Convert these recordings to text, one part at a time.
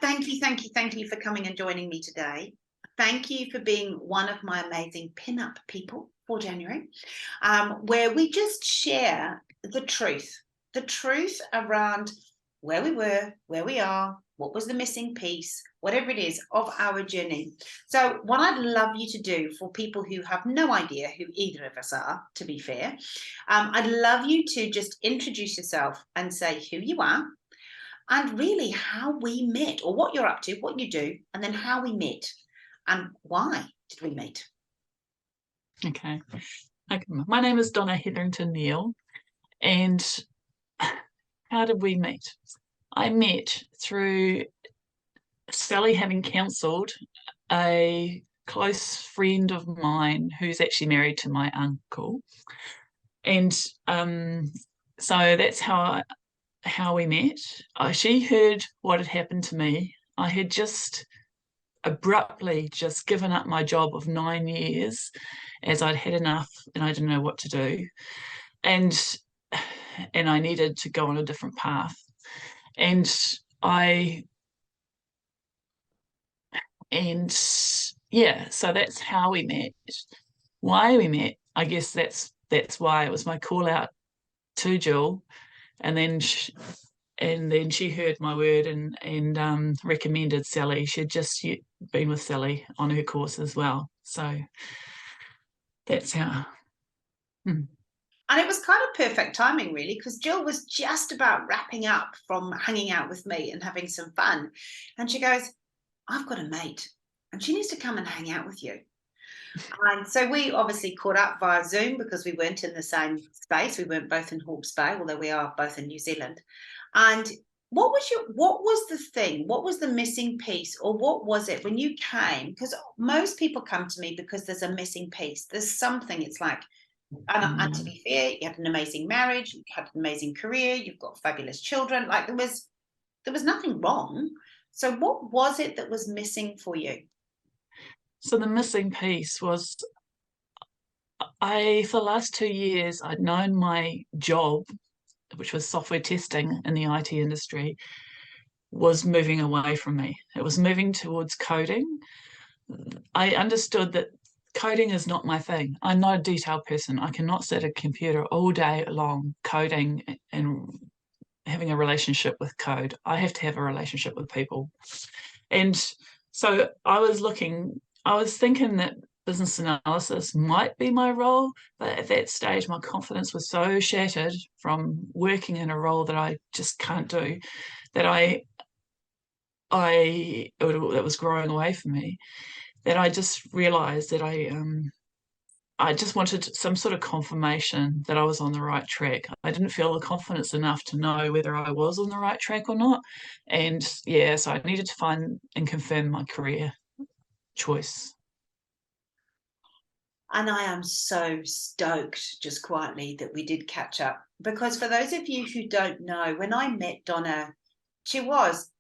Thank you for coming and joining me today. Thank you for being one of my amazing pin-up people for January, where we just share the truth around where we were, where we are, what was the missing piece, whatever it is of our journey. So what I'd love you to do for people who have no idea who either of us are, to be fair, I'd love you to just introduce yourself and say who you are, and really how we met, or what you're up to, what you do, and then how we met and why did we meet. Okay. My name is Donna Hetherington Neal, and how did we meet? I met through Sally having counselled a close friend of mine who's actually married to my uncle, and so that's how we met. She heard what had happened to me. I had just abruptly just given up my job of 9 years, as I'd had enough and I didn't know what to do, and I needed to go on a different path. And yeah, so that's how we met. Why we met, I guess that's why it was my call out to Jill, and then she heard my word and recommended Sally. She'd just been with Sally on her course as well, so that's how. And it was kind of perfect timing, really, because Jill was just about wrapping up from hanging out with me and having some fun, and she goes, I've got a mate and she needs to come and hang out with you. And so we obviously caught up via Zoom because we weren't in the same space. We weren't both in Hawke's Bay, although we are both in New Zealand. And what was the thing? What was the missing piece, or what was it when you came? Because most people come to me because there's a missing piece. There's something. It's like, and to be fair, you had an amazing marriage, you had an amazing career, you've got fabulous children. Like there was nothing wrong. So what was it that was missing for you? So the missing piece was, for the last 2 years, I'd known my job, which was software testing in the IT industry, was moving away from me. It was moving towards coding. I understood that coding is not my thing. I'm not a detailed person. I cannot sit at a computer all day long coding and having a relationship with code. I have to have a relationship with people. And so I was thinking that business analysis might be my role, but at that stage, my confidence was so shattered from working in a role that I just can't do, that that was growing away from me, that I just realized that I just wanted some sort of confirmation that I was on the right track. I didn't feel the confidence enough to know whether I was on the right track or not. And yeah, so I needed to find and confirm my career choice. And I am so stoked, just quietly, that we did catch up. Because for those of you who don't know, when I met Donna, she was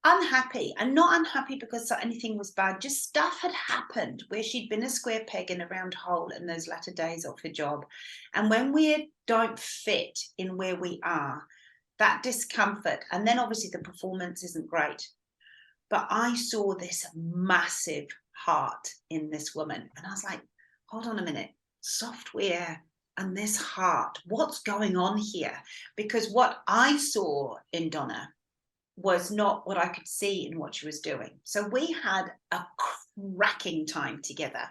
unhappy, and not unhappy because anything was bad. Just stuff had happened where she'd been a square peg in a round hole in those latter days of her job. And when we don't fit in where we are, that discomfort, and then obviously the performance isn't great. But I saw this massive heart in this woman, and I was like, hold on a minute, software and this heart, what's going on here? Because what I saw in Donna was not what I could see in what she was doing. So we had a cracking time together.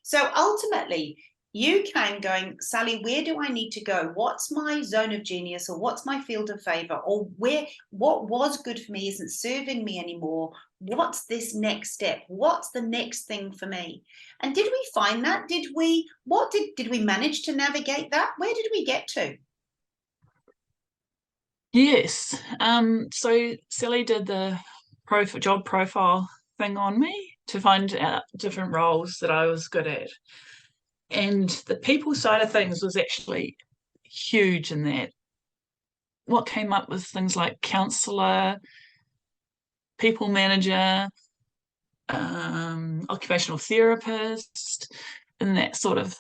So ultimately, you came going, Sally, where do I need to go? What's my zone of genius, or what's my field of favor, or what was good for me isn't serving me anymore? What's this next step? What's the next thing for me? And did we find that? Did we manage to navigate that? Where did we get to? Yes. So Sally did the job profile thing on me to find out different roles that I was good at. And the people side of things was actually huge in that. What came up was things like counselor, people manager, occupational therapist, and that sort of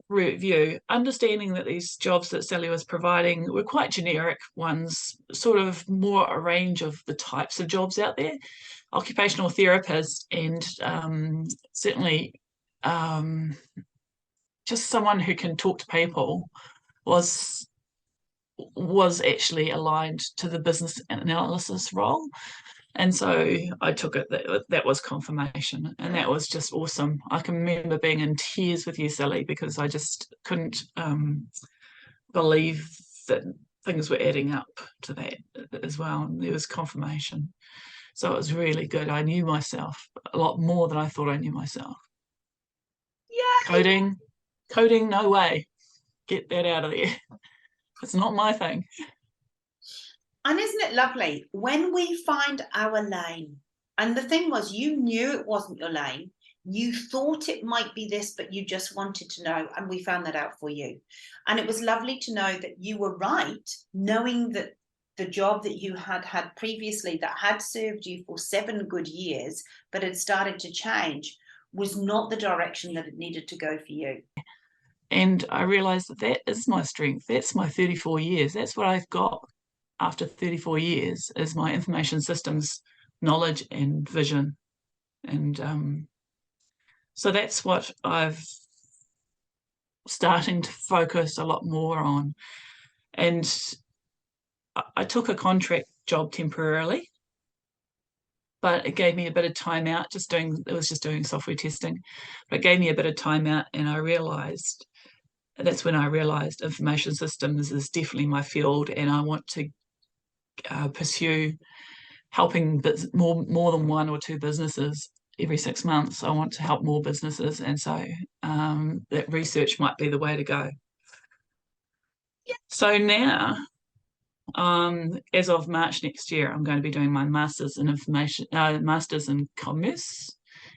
review, understanding that these jobs that Sally was providing were quite generic ones, sort of more a range of the types of jobs out there, occupational therapist, and certainly just someone who can talk to people was actually aligned to the business analysis role. And so I took it. That was confirmation, and that was just awesome. I can remember being in tears with you, Sally, because I just couldn't believe that things were adding up to that as well. And there was confirmation. So it was really good. I knew myself a lot more than I thought I knew myself. Yeah. Coding, no way. Get that out of there. It's not my thing. And isn't it lovely when we find our lane? And the thing was, you knew it wasn't your lane. You thought it might be this, but you just wanted to know. And we found that out for you. And it was lovely to know that you were right, knowing that the job that you had had previously that had served you for 7 good years, but had started to change, was not the direction that it needed to go for you. And I realized that that is my strength. That's my 34 years. That's what I've got after 34 years is my information systems knowledge and vision. And so that's what I've starting to focus a lot more on. And I took a contract job temporarily, but it gave me a bit of time out, it was just doing software testing, but it gave me a bit of time out, and that's when I realized information systems is definitely my field, and I want to pursue helping more than 1 or 2 businesses every 6 months. I want to help more businesses, and so that research might be the way to go. Yeah. So now, as of March next year, I'm going to be doing my master's in commerce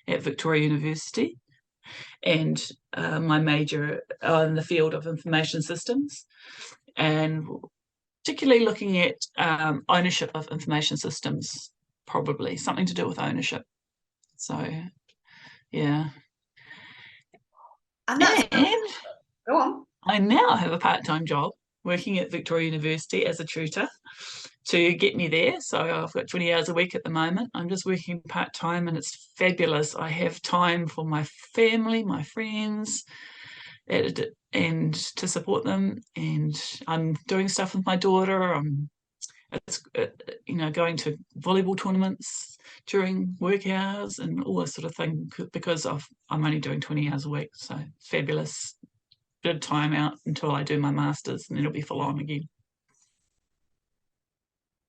at Victoria University, and my major in the field of information systems, and particularly looking at ownership of information systems, probably something to do with ownership. So, yeah. And that's And go on. I now have a part-time job working at Victoria University as a tutor to get me there. So I've got 20 hours a week at the moment. I'm just working part-time, and it's fabulous. I have time for my family, my friends, and to support them. And I'm doing stuff with my daughter. It's going to volleyball tournaments during work hours and all this sort of thing, because I'm only doing 20 hours a week. So fabulous. Bit of time out until I do my masters, and then it'll be full on again.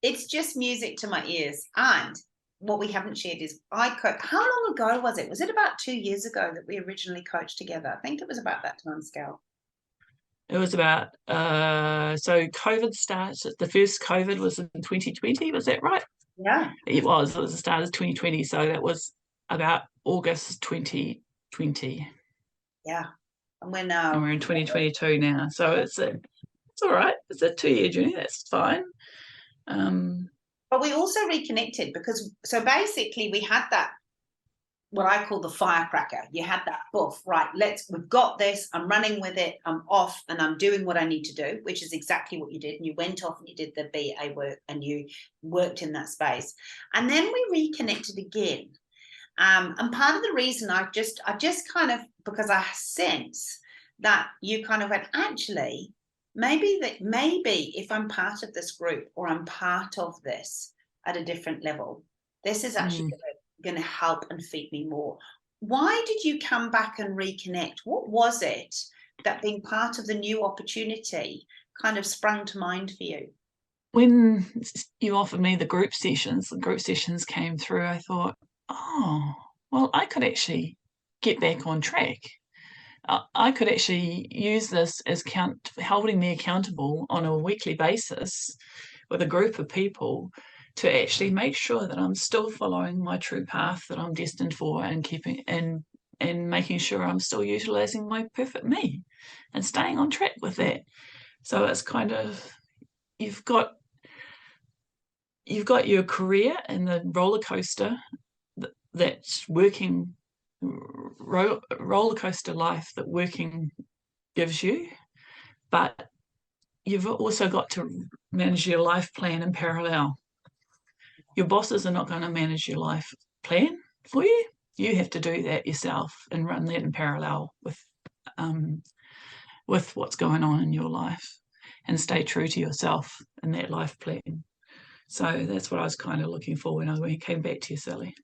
It's just music to my ears. And what we haven't shared is how long ago was it? Was it about 2 years ago that we originally coached together? I think it was about that time scale. It was about so COVID started. The first COVID was in 2020. Was that right? Yeah. It was the start of 2020. So that was about August 2020. Yeah. And we're in 2022 now. So it's all right. It's a 2-year journey. That's fine. But we also reconnected because basically we had that, what I call the firecracker. You had that buff, right? We've got this. I'm running with it. I'm off and I'm doing what I need to do, which is exactly what you did. And you went off and you did the BA work and you worked in that space. And then we reconnected again. And part of the reason I just kind of, because I sense that you kind of went, actually, maybe if I'm part of this group or I'm part of this at a different level, this is actually going to help and feed me more. Why did you come back and reconnect? What was it that being part of the new opportunity kind of sprung to mind for you? When you offered me the group sessions came through, I thought, oh, well, I could actually get back on track. I could actually use this as holding me accountable on a weekly basis with a group of people to actually make sure that I'm still following my true path that I'm destined for, and keeping and making sure I'm still utilizing my perfect me and staying on track with that. So it's kind of, you've got your career and the roller coaster that's working, roller coaster life that working gives you, but you've also got to manage your life plan in parallel. Your bosses are not going to manage your life plan for you. You have to do that yourself and run that in parallel with what's going on in your life, and stay true to yourself in that life plan. So that's what I was kind of looking for when I came back to you, Sally.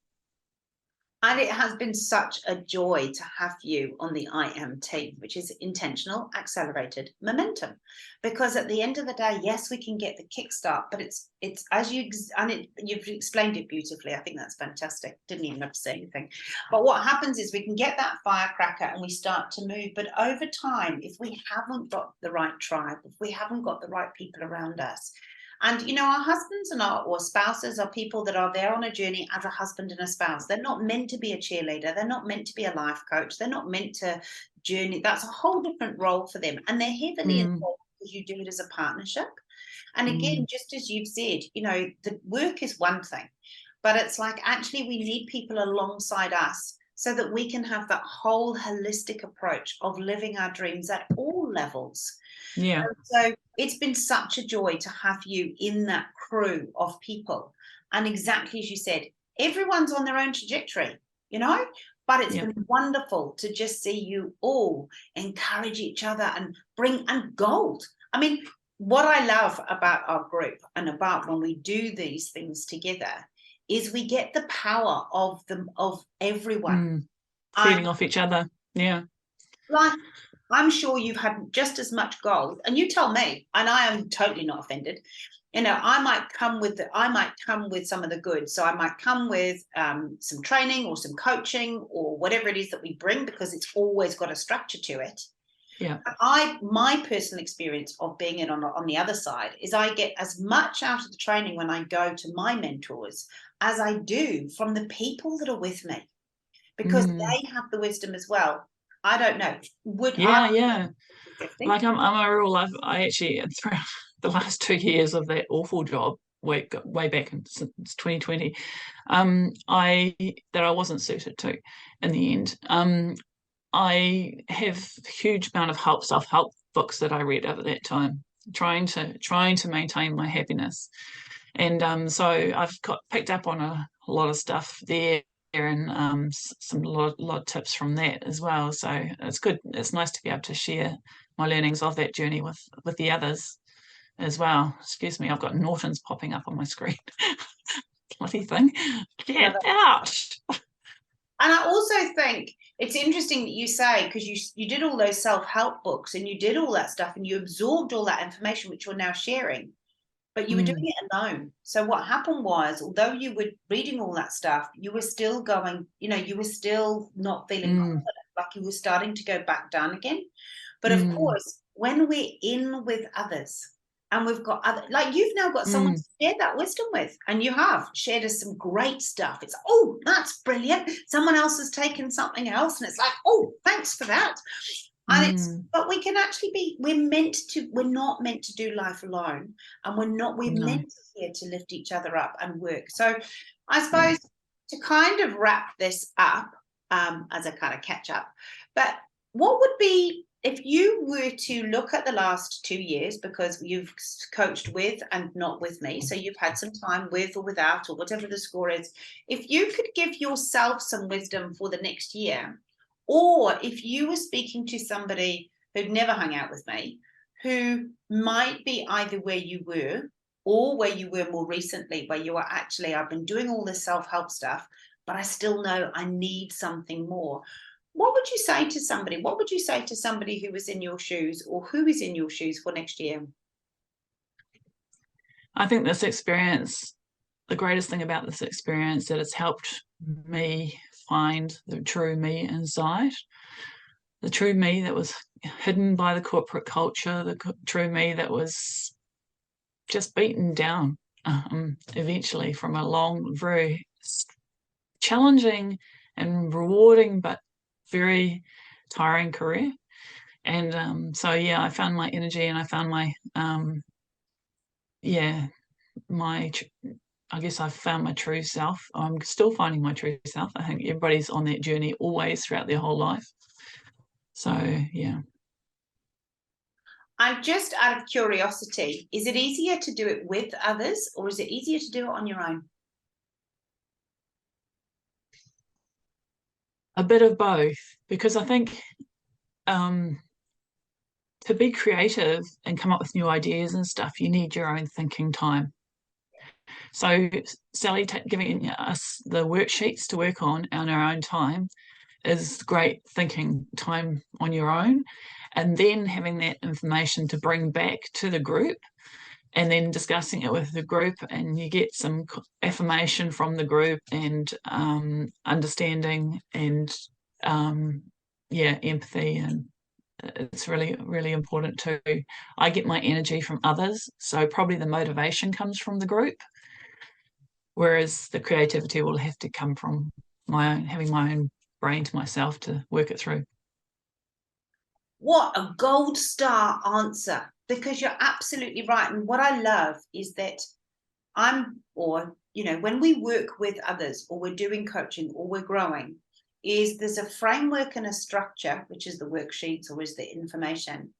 And it has been such a joy to have you on the I Am team, which is intentional, accelerated momentum. Because at the end of the day, yes, we can get the kickstart, but it's as you've explained it beautifully. I think that's fantastic. Didn't even have to say anything. But what happens is we can get that firecracker and we start to move. But over time, if we haven't got the right tribe, if we haven't got the right people around us, and, you know, our husbands or spouses are people that are there on a journey as a husband and a spouse. They're not meant to be a cheerleader. They're not meant to be a life coach. They're not meant to journey. That's a whole different role for them. And they're heavily involved because you do it as a partnership. And again, just as you've said, you know, the work is one thing, but it's like actually we need people alongside us so that we can have that whole holistic approach of living our dreams at all levels. Yeah. And so it's been such a joy to have you in that crew of people. And exactly as you said, everyone's on their own trajectory, you know, but it's been wonderful to just see you all encourage each other and bring and gold. I mean, what I love about our group and about when we do these things together is we get the power of everyone feeding off each other. Yeah. Like, I'm sure you've had just as much gold, and you tell me, and I am totally not offended. You know, I might come with some of the goods. So I might come with some training or some coaching or whatever it is that we bring, because it's always got a structure to it. Yeah. My personal experience of being it on the other side is I get as much out of the training when I go to my mentors as I do from the people that are with me, because they have the wisdom as well. I don't know. Like I'm a real life. I actually, throughout the last 2 years of that awful job, way back in since 2020, I wasn't suited to in the end. I have a huge amount of self-help books that I read over that time, trying to maintain my happiness. And so I've picked up on a lot of stuff there, and some lot of tips from that as well. So it's good. It's nice to be able to share my learnings of that journey with the others as well. Excuse me, I've got Norton's popping up on my screen. Bloody thing. Get out. And I also think it's interesting that you say, because you did all those self-help books and you did all that stuff and you absorbed all that information, which you're now sharing, but you were doing it alone. So what happened was, although you were reading all that stuff, you were still going, you know, you were still not feeling confident, like you were starting to go back down again. But of course, when we're in with others, and we've got like you've now got someone to share that wisdom with, and you have shared us some great stuff. It's, oh, that's brilliant. Someone else has taken something else, and it's like, oh, thanks for that. And but we can actually we're not meant to do life alone, and we're meant here to lift each other up and work. So I suppose to kind of wrap this up, as a kind of catch up, but what would be, if you were to look at the last 2 years, because you've coached with and not with me, so you've had some time with or without or whatever the score is, if you could give yourself some wisdom for the next year, or if you were speaking to somebody who'd never hung out with me, who might be either where you were or where you were more recently, where you are actually, I've been doing all this self-help stuff, but I still know I need something more. What would you say to somebody? What would you say to somebody who was in your shoes or who is in your shoes for next year? I think this experience, the greatest thing about this experience, that it's helped me find the true me inside, the true me that was hidden by the corporate culture, the true me that was just beaten down eventually from a long, very challenging and rewarding but very tiring career. And so I found my energy, and I found my I guess I found my true self. I'm still finding my true self. I think everybody's on that journey always throughout their whole life. So yeah. I'm just out of curiosity, is it easier to do it with others or is it easier to do it on your own? A bit of both, because I think to be creative and come up with new ideas and stuff, you need your own thinking time. So Sally giving us the worksheets to work on our own time is great thinking time on your own, and then having that information to bring back to the group and then discussing it with the group, and you get some affirmation from the group and understanding and empathy, and it's really, really important too. I get my energy from others, so probably the motivation comes from the group, whereas the creativity will have to come from having my own brain to myself to work it through. What a gold star answer, because you're absolutely right. And what I love is that when we work with others or we're doing coaching or we're growing, is there's a framework and a structure, which is the worksheets or is the information,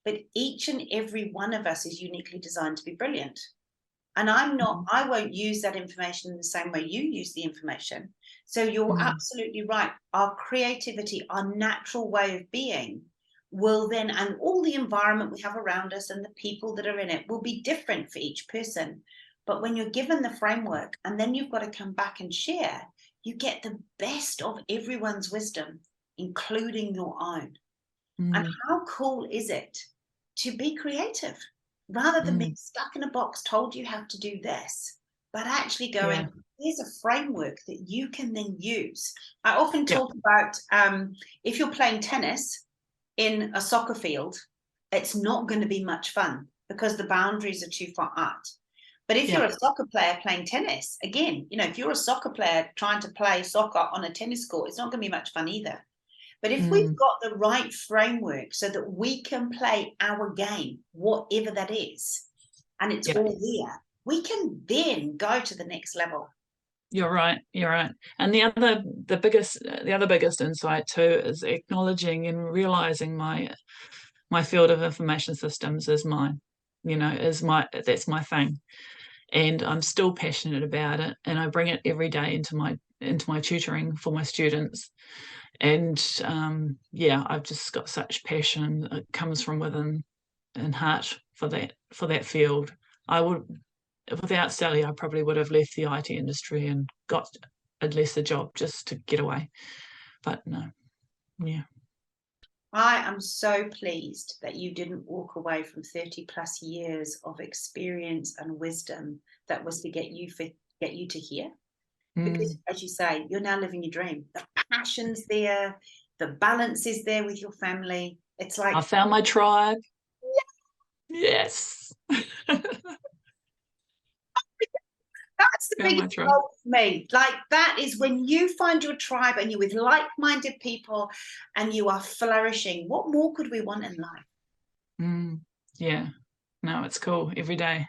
but each and every one of us is uniquely designed to be brilliant. And I won't use that information in the same way you use the information. So you're absolutely right. Our creativity, our natural way of being will then, and all the environment we have around us and the people that are in it will be different for each person. But when you're given the framework and then you've got to come back and share, you get the best of everyone's wisdom, including your own. And how cool is it to be creative rather than being stuck in a box, told you have to do this, but actually going, here's a framework that you can then use. I often talk about if you're playing tennis in a soccer field, it's not going to be much fun because the boundaries are too far out. But if you're a soccer player playing tennis, again, if you're a soccer player trying to play soccer on a tennis court, it's not going to be much fun either. But if we've got the right framework so that we can play our game, whatever that is, and it's all there, we can then go to the next level. You're right. And the other biggest insight too is acknowledging and realizing my field of information systems is mine. That's my thing, and I'm still passionate about it, and I bring it every day into my tutoring for my students. And I've just got such passion. It comes from within and heart for that field. Without Sally, I probably would have left the IT industry and got a lesser job just to get away. But no, I am so pleased that you didn't walk away from 30 plus years of experience and wisdom that was to get you to here. Because as you say, you're now living your dream. The passion's there, the balance is there with your family. It's like I found my tribe. Yes. That's the biggest goal for me. Like, that is when you find your tribe and you're with like-minded people and you are flourishing. What more could we want in life? Yeah. No, it's cool every day.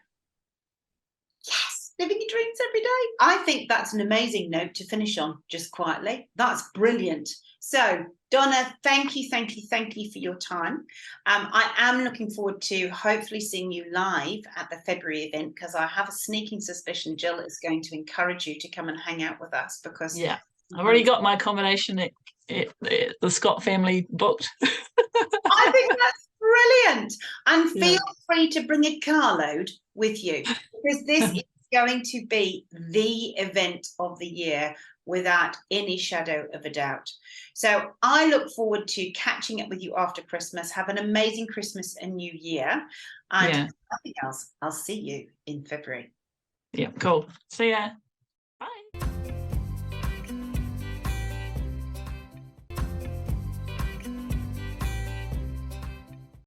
Yes, living your dreams every day. I think that's an amazing note to finish on, just quietly. That's brilliant. So, Donna, thank you for your time. I am looking forward to hopefully seeing you live at the February event, because I have a sneaking suspicion Jill is going to encourage you to come and hang out with us, because I've already got my accommodation at the Scott family booked. I think that's brilliant. And feel free to bring a carload with you, because this is going to be the event of the year without any shadow of a doubt. So I look forward to catching up with you after Christmas. Have an amazing Christmas and New Year. And nothing else, I'll see you in February. Yeah, cool. See ya. Bye.